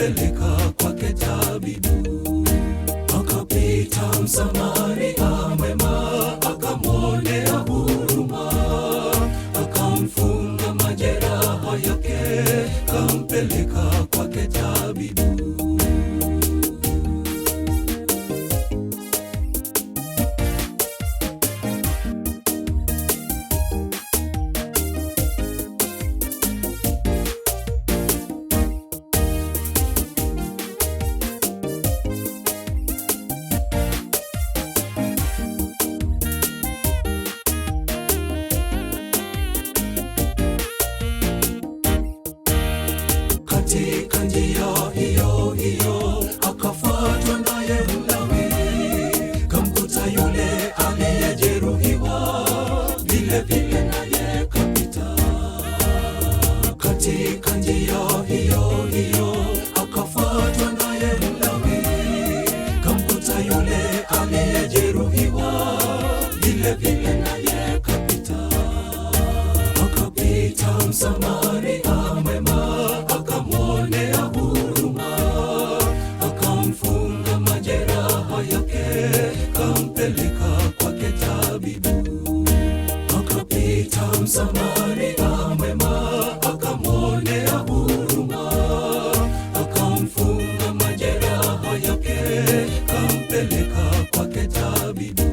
kampeleka kwake tabibu. Akapita Msamaria mwema, akamwonea huruma, akamfunga majeraha yake, kampeleka kwake tabibu. Katika njia hiyo hiyo akafuatwa naye Mlawi, kamkuta yule aliyejeruhiwa, vile vile naye kapita. Katika njia hiyo hiyo akafuatwa naye Mlawi, kamkuta yule aliyejeruhiwa, vile vile naye kapita. Akapita Msamaria mwema, akamwonea huruma, akamfunga majeraha yake, kampeleka kwake tabibu. Akapita Msamaria mwema, akamwonea huruma, akamfunga majeraha yake, kampeleka kwake tabibu.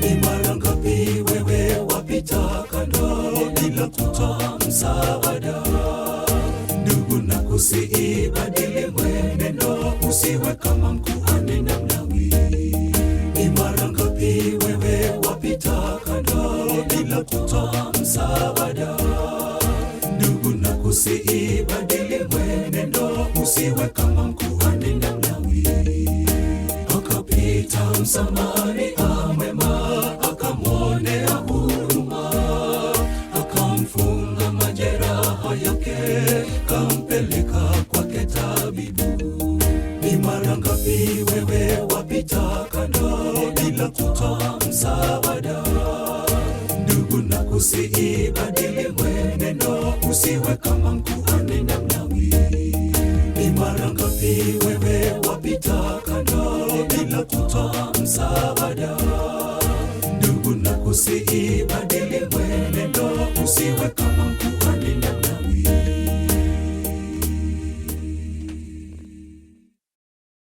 Ni mara ngapi wewe wapita kando bila kutoa msaada? Ndugu, nakusihi badili mwenendo, usiwe kama mkuhani na Mlawi. Ni mara ngapi wewe wapita kando bila kutoa msaada? Ndugu, nakusihi badili mwenendo, usiwe kama mkuhani na Mlawi. Akapita Msamaria mwema, akamwonea huruma, akamfunga majeraha yake, kampeleka kwake tabibu. Ni mara ngapi wewe wapita kando bila kutoa msaada? Ndugu, nakusihi badili mwenendo, usiwe kama mkuhani na Mlawi. Ni mara ngapi wewe wapita kando bila kutoa msaada? Ndugu, nakusihi badili mwenendo, usiwe